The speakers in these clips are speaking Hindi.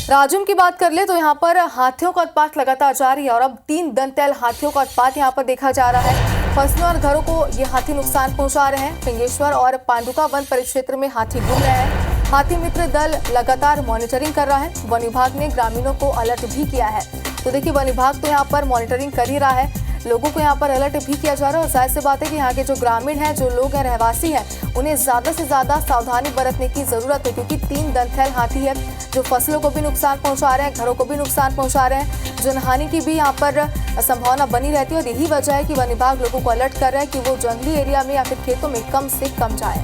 राजिम की बात कर ले तो यहाँ पर हाथियों का उत्पात लगातार जारी है और अब 3 दंतैल हाथियों का उत्पात यहाँ पर देखा जा रहा है। फसलों और घरों को ये हाथी नुकसान पहुंचा रहे हैं। फिंगेश्वर और पांडुका वन परिक्षेत्र में हाथी घूम रहे हैं। हाथी मित्र दल लगातार मॉनिटरिंग कर रहा है। वन विभाग ने ग्रामीणों को अलर्ट भी किया है। तो देखिए, वन विभाग तो यहाँ पर मॉनिटरिंग कर ही रहा है, लोगों को यहाँ पर अलर्ट भी किया जा रहा है। और जाहिर सी बात है कि यहाँ के जो ग्रामीण हैं, जो लोग हैं, रहवासी हैं, उन्हें ज्यादा से ज्यादा सावधानी बरतने की जरूरत है, क्योंकि 3 दंतैल हाथी है जो फसलों को भी नुकसान पहुंचा रहे हैं, घरों को भी नुकसान पहुंचा रहे हैं। जनहानि की भी यहाँ पर संभावना बनी रहती है और यही वजह है कि वन विभाग लोगों को अलर्ट कर रहा है कि वो जंगली एरिया में या फिर खेतों में कम से कम जाए।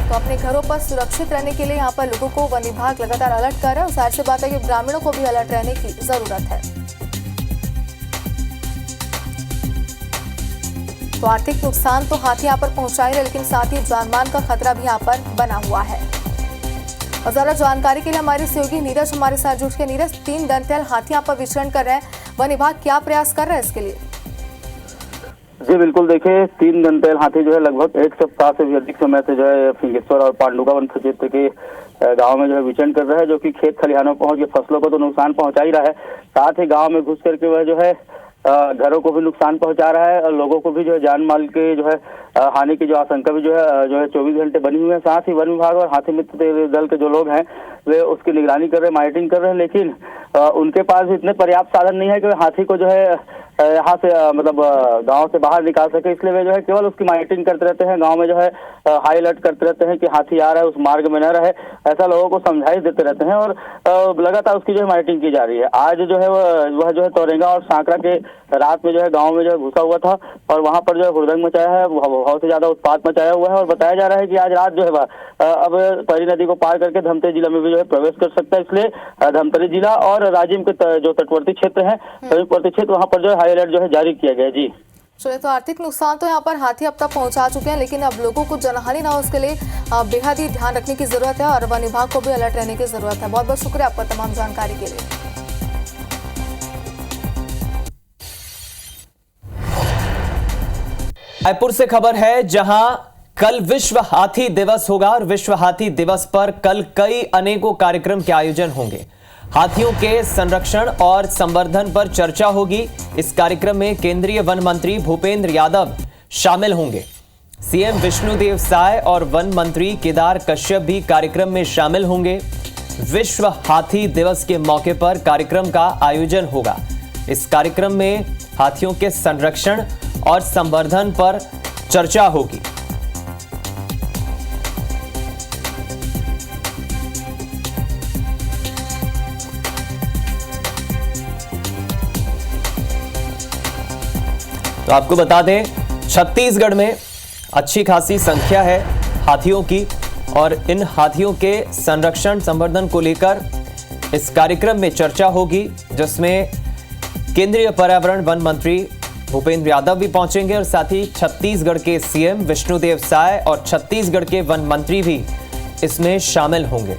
तो अपने घरों पर सुरक्षित रहने के लिए यहाँ पर लोगों को वन विभाग लगातार अलर्ट कर रहा है और जाहिर सी बात है कि ग्रामीणों को भी अलर्ट रहने की जरूरत है। तो आर्थिक नुकसान तो हाथी यहाँ पर पहुंचा ही रहे, लेकिन साथ ही जानमाल का खतरा भी यहाँ पर बना हुआ है। और ज्यादा जानकारी के लिए हमारे सहयोगी नीरज हमारे साथ जुड़ के। नीरज, 3 दंतैल हाथी यहाँ पर विचरण कर रहे हैं, वन विभाग क्या प्रयास कर रहा है इसके लिए? जी बिल्कुल, देखिए 3 दंतैल हाथी जो है लगभग 1 सप्ताह से भी अधिक समय से जो है फिंगेश्वर और पांडुका वन क्षेत्र के गांव में जो है विचरण कर रहा है, जो कि खेत खलिहानों में पहुंच के फसलों को तो नुकसान पहुंचा ही रहा है, साथ ही गाँव में घुस करके वह जो है घरों को भी नुकसान पहुंचा रहा है और लोगों को भी जो है जान माल के जो है हानि की जो आशंका भी जो है 24 घंटे बनी हुई है। साथ ही वन विभाग और हाथी मित्र दल के जो लोग हैं वे उसकी निगरानी कर रहे हैं, मॉनिटरिंग कर रहे हैं, लेकिन उनके पास भी इतने पर्याप्त साधन नहीं है कि हाथी को जो है यहाँ से मतलब गांव से बाहर निकाल सके, इसलिए वे जो है केवल उसकी मॉनिटरिंग करते रहते हैं। गांव में जो है हाई अलर्ट करते रहते हैं कि हाथी आ रहा है, उस मार्ग में न रहे, ऐसा लोगों को समझाइश देते रहते हैं और लगातार उसकी जो है मॉनिटरिंग की जा रही है। आज जो है वह जो है तोरेंगा और सांकरा के रात में जो है गाँव में जो है घुसा हुआ था और वहाँ पर जो है हुड़दंग मचाया है, बहुत से ज्यादा उत्पात मचाया हुआ है और बताया जा रहा है कि आज रात जो है अब परी नदी को पार करके धमतरी जिला में भी जो है प्रवेश कर सकता है, इसलिए धमतरी जिला और राजिम के जो तटवर्ती क्षेत्र है, तटवर्ती क्षेत्र, वहाँ पर जो है हाई अलर्ट जो है जारी किया गया। जी चलिए, तो आर्थिक नुकसान तो यहाँ पर हाथी अब तक पहुंचा चुके हैं, लेकिन अब लोगों को जनहानि ना हो उसके लिए बेहद ही ध्यान रखने की जरूरत है और वन विभाग को भी अलर्ट रहने की जरूरत है। बहुत बहुत शुक्रिया आपका तमाम जानकारी के लिए। रायपुर से खबर है, जहां कल विश्व हाथी दिवस होगा और विश्व हाथी दिवस पर कल कई अनेकों कार्यक्रम के आयोजन होंगे। हाथियों के संरक्षण और संवर्धन पर चर्चा होगी। इस कार्यक्रम में केंद्रीय वन मंत्री भूपेंद्र यादव शामिल होंगे। सीएम विष्णुदेव साय और वन मंत्री केदार कश्यप भी कार्यक्रम में शामिल होंगे। विश्व हाथी दिवस के मौके पर कार्यक्रम का आयोजन होगा। इस कार्यक्रम में हाथियों के संरक्षण और संवर्धन पर चर्चा होगी। तो आपको बता दें, छत्तीसगढ़ में अच्छी खासी संख्या है हाथियों की और इन हाथियों के संरक्षण संवर्धन को लेकर इस कार्यक्रम में चर्चा होगी, जिसमें केंद्रीय पर्यावरण वन मंत्री भूपेंद्र यादव भी पहुंचेंगे और साथ ही छत्तीसगढ़ के सीएम विष्णुदेव साय और छत्तीसगढ़ के वन मंत्री भी इसमें शामिल होंगे।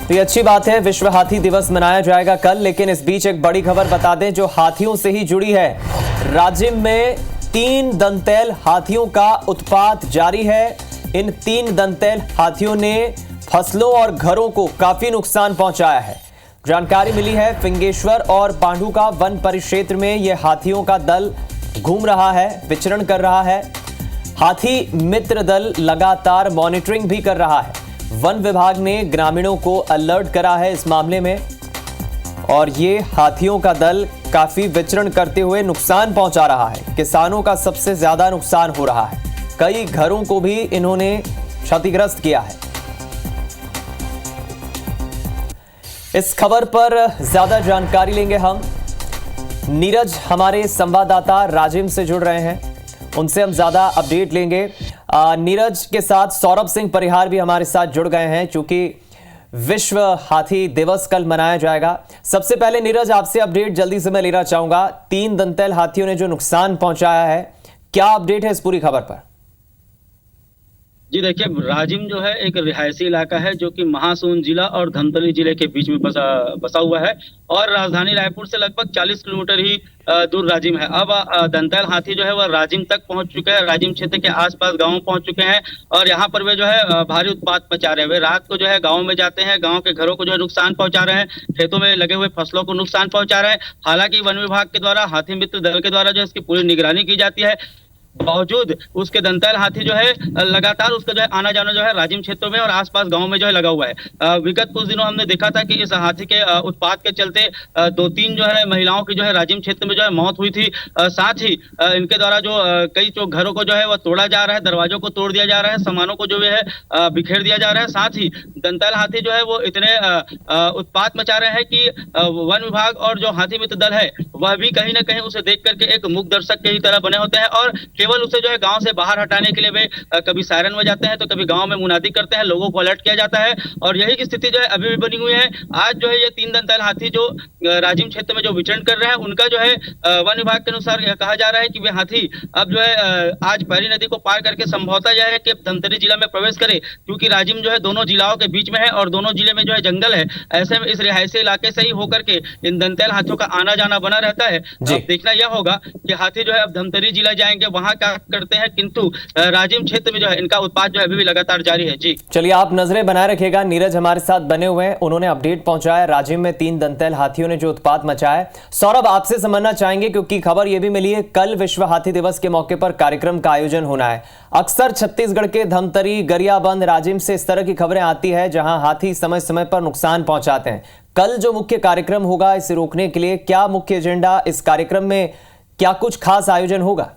तो ये अच्छी बात है, विश्व हाथी दिवस मनाया जाएगा कल। लेकिन इस बीच एक बड़ी खबर बता दें जो हाथियों से ही जुड़ी है। राज्य में 3 दंतैल हाथियों का उत्पात जारी है। इन 3 दंतैल हाथियों ने फसलों और घरों को काफी नुकसान पहुंचाया है। जानकारी मिली है, फिंगेश्वर और पांडुका वन परिक्षेत्र में यह हाथियों का दल घूम रहा है, विचरण कर रहा है। हाथी मित्र दल लगातार मॉनिटरिंग भी कर रहा है। वन विभाग ने ग्रामीणों को अलर्ट करा है इस मामले में और ये हाथियों का दल काफी विचरण करते हुए नुकसान पहुंचा रहा है। किसानों का सबसे ज्यादा नुकसान हो रहा है, कई घरों को भी इन्होंने क्षतिग्रस्त किया है। इस खबर पर ज्यादा जानकारी लेंगे हम। नीरज हमारे संवाददाता राजिम से जुड़ रहे हैं, उनसे हम ज्यादा अपडेट लेंगे। नीरज के साथ सौरभ सिंह परिहार भी हमारे साथ जुड़ गए हैं, क्योंकि विश्व हाथी दिवस कल मनाया जाएगा। सबसे पहले नीरज, आपसे अपडेट जल्दी से मैं लेना चाहूंगा। 3 दंतैल हाथियों ने जो नुकसान पहुंचाया है, क्या अपडेट है इस पूरी खबर पर? जी देखिए, राजिम जो है एक रिहायशी इलाका है जो कि महासमुंद जिला और धमतरी जिले के बीच में बसा हुआ है और राजधानी रायपुर से लगभग 40 किलोमीटर ही दूर राजिम है। अब दंतैल हाथी जो है वह राजिम तक पहुंच चुके हैं, राजिम क्षेत्र के आसपास गाँव पहुंच चुके हैं और यहाँ पर वे जो है भारी उत्पात मचा रहे हैं। वे रात को जो है गाँव में जाते हैं, गाँव के घरों को जो है नुकसान पहुंचा रहे हैं, खेतों में लगे हुए फसलों को नुकसान पहुंचा रहे हैं। हालांकि वन विभाग के द्वारा, हाथी मित्र दल के द्वारा जो है इसकी पूरी निगरानी की जाती है। बावजूद उसके दंतैल हाथी जो है लगातार उसका जो है आना जाना जो है राजिम क्षेत्रों में और आसपास गांव में जो है लगा हुआ है। विगत कुछ दिनों हमने देखा था कि इस हाथी के उत्पात के चलते 2-3 जो है महिलाओं की जो है राजिम क्षेत्र में जो है मौत हुई थी। साथ ही इनके द्वारा जो कई जो घरों को जो है वह तोड़ा जा रहा है, दरवाजों को तोड़ दिया जा रहा है, सामानों को जो है बिखेर दिया जा रहा है। साथ ही दंतैल हाथी जो है वो इतने उत्पात मचा रहे हैं कि वन विभाग और जो हाथी मित्र दल है वह भी कहीं ना कहीं उसे देख करके एक मूक दर्शक के ही तरह बने होते हैं और केवल उसे जो है गांव से बाहर हटाने के लिए वे कभी सायरन बजाते हैं तो कभी गांव में मुनादी करते हैं, लोगों को अलर्ट किया जाता है और यही स्थिति जो है अभी भी बनी हुई है। आज जो है ये 3 दंतैल हाथी जो राजिम क्षेत्र में जो विचरण कर रहे हैं उनका जो है वन विभाग के अनुसार कहा जा रहा है कि वे हाथी अब जो है आज पैरी नदी को पार करके संभवतः यह है कि धमतरी जिला में प्रवेश करे, क्योंकि राजिम जो है दोनों जिलाओं के बीच में है और दोनों जिले में जो है जंगल है। ऐसे में इस रिहायशी इलाके से ही होकर के इन दंतैल हाथियों का आना जाना बना रहता है। अब देखना यह होगा कि हाथी जो है अब धमतरी जिला जाएंगे, वहां क्या करते हैं, किंतु राजिम क्षेत्र में जो है इनका उत्पात जो है अभी भी लगातार जारी है। जी चलिए, आप नजरें बनाए रखिएगा। नीरज हमारे साथ बने हुए हैं, उन्होंने अपडेट पहुंचाया राजिम में 3 दंतैल हाथियों ने जो उत्पात मचाया है। सौरभ, आपसे समझना चाहेंगे क्योंकि खबर यह भी मिली है कल विश्व हाथी दिवस के मौके पर कार्यक्रम का आयोजन होना है। अक्सर छत्तीसगढ़ के धमतरी, गरियाबंद, राजिम से इस तरह की खबरें आती है जहां हाथी समय समय पर नुकसान पहुंचाते हैं। कल जो मुख्य कार्यक्रम होगा इसे रोकने के लिए क्या मुख्य एजेंडा, इस कार्यक्रम में क्या कुछ खास आयोजन होगा?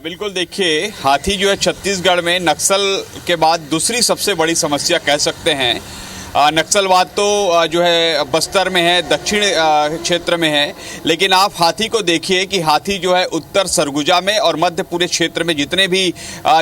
बिल्कुल, देखिए, हाथी जो है छत्तीसगढ़ में नक्सल के बाद दूसरी सबसे बड़ी समस्या कह सकते हैं। नक्सलवाद तो जो है बस्तर में है, दक्षिण क्षेत्र में है, लेकिन आप हाथी को देखिए कि हाथी जो है उत्तर सरगुजा में और मध्य पूरे क्षेत्र में जितने भी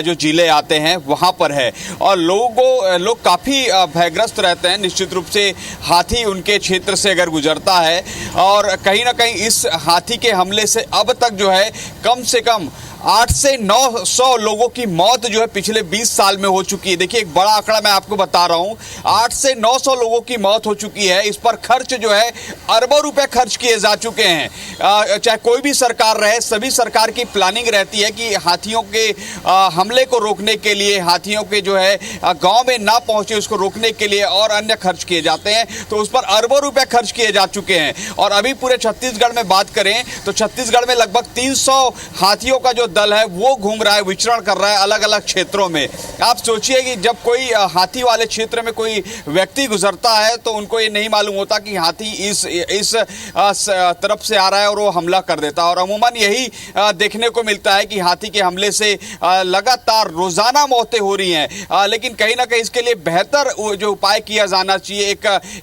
जो जिले आते हैं वहाँ पर है और लोग काफ़ी भयग्रस्त रहते हैं। निश्चित रूप से हाथी उनके क्षेत्र से अगर गुजरता है और कहीं ना कहीं इस हाथी के हमले से अब तक जो है कम से कम 800 से 900 लोगों की मौत जो है पिछले 20 साल में हो चुकी है। देखिए, एक बड़ा आंकड़ा मैं आपको बता रहा हूं, 800 से 900 लोगों की मौत हो चुकी है। इस पर खर्च जो है अरबों रुपए खर्च किए जा चुके हैं। चाहे कोई भी सरकार रहे, सभी सरकार की प्लानिंग रहती है कि हाथियों के हमले को रोकने के लिए, हाथियों के जो है गांव में ना पहुंचे उसको रोकने के लिए और अन्य खर्च किए जाते हैं, तो उस पर अरबों रुपए खर्च किए जा चुके हैं। और अभी पूरे छत्तीसगढ़ में बात करें तो छत्तीसगढ़ में लगभग 300 हाथियों का जो दल है वो घूम रहा है, विचरण कर रहा है अलग अलग क्षेत्रों में। आप सोचिए कि जब कोई हाथी वाले क्षेत्र में कोई व्यक्ति गुजरता है तो उनको ये नहीं मालूम होता कि हाथी इस तरफ से आ रहा है और वो हमला कर देता है। और अमूमन यही देखने को मिलता है कि हाथी के हमले से लगातार रोजाना मौतें हो रही हैं। लेकिन कहीं ना कहीं इसके लिए बेहतर जो उपाय किया जाना चाहिए,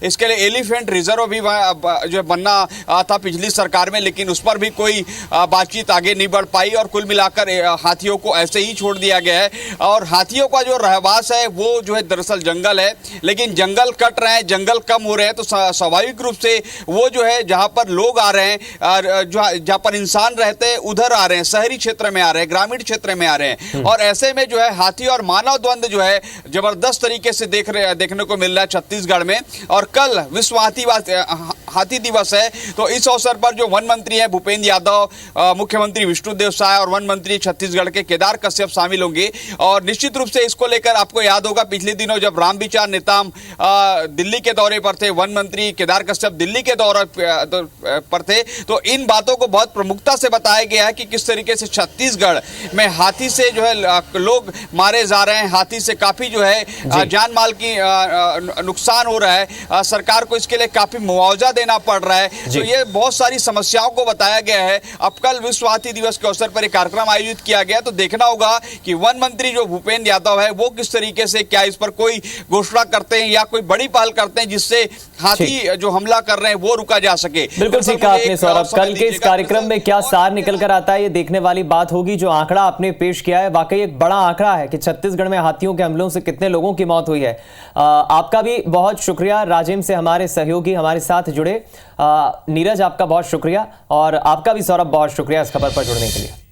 इसके लिए एलिफेंट रिजर्व भी जो बनना था पिछली सरकार में, लेकिन उस पर भी कोई बातचीत आगे नहीं बढ़ पाई और कुल मिलाकर हाथियों को ऐसे ही छोड़ दिया गया है। और हाथियों का जो रहवास है वो जो है दरअसल जंगल है, लेकिन जंगल कट रहे हैं, जंगल कम हो रहे हैं, तो स्वाभाविक रूप से वो जो है जहां पर लोग आ रहे हैं, जहां पर इंसान रहते हैं उधर आ रहे हैं, शहरी क्षेत्र में आ रहे हैं, ग्रामीण क्षेत्र में आ रहे हैं। और ऐसे में जो है हाथी और मानव द्वंद जो है जबरदस्त तरीके से देखने को मिल रहा है छत्तीसगढ़ में। और कल विश्व हाथी दिवस है, तो इस अवसर पर जो वन मंत्री है भूपेंद्र यादव, मुख्यमंत्री विष्णुदेव साय और वन मंत्री छत्तीसगढ़ के केदार कश्यप शामिल होंगे। और निश्चित रूप से इसको लेकर आपको याद होगा पिछले दिनों जब रामविचार नेताम दिल्ली के दौरे पर थे, वन मंत्री केदार कश्यप दिल्ली के दौरे पर थे, तो इन बातों को बहुत प्रमुखता से बताया गया है कि किस तरीके से छत्तीसगढ़ में हाथी से जो है लोग मारे जा रहे हैं, हाथी से काफी जो है जान माल की नुकसान हो रहा है, सरकार को इसके लिए काफी मुआवजा देना पड़ रहा है। तो ये बहुत सारी समस्याओं को बताया गया है। अब कल विश्व हाथी दिवस के अवसर पर एक कार्यक्रम आयोजित किया गया, तो देखना होगा कि वन मंत्री जो भूपेंद्र यादव है वो किस तरीके से, क्या इस पर कोई घोषणा करते हैं या कोई बड़ी पहल करते हैं जिससे हाथी जो हमला कर रहे हैं वो रुका जा सके। बिल्कुल ठीक कहा आपने सौरभ। कल के इस कार्यक्रम में क्या सार निकल कर आता है ये देखने वाली बात होगी। जो आंकड़ा आपने पेश किया है वाकई एक बड़ा आंकड़ा है कि छत्तीसगढ़ में हाथियों के हमलों से कितने लोगों की मौत हुई है। आपका भी बहुत शुक्रिया, राजिम से हमारे सहयोगी हमारे साथ जुड़े। नीरज, आपका बहुत शुक्रिया और आपका भी सौरभ बहुत शुक्रिया इस खबर पर जुड़ने के लिए।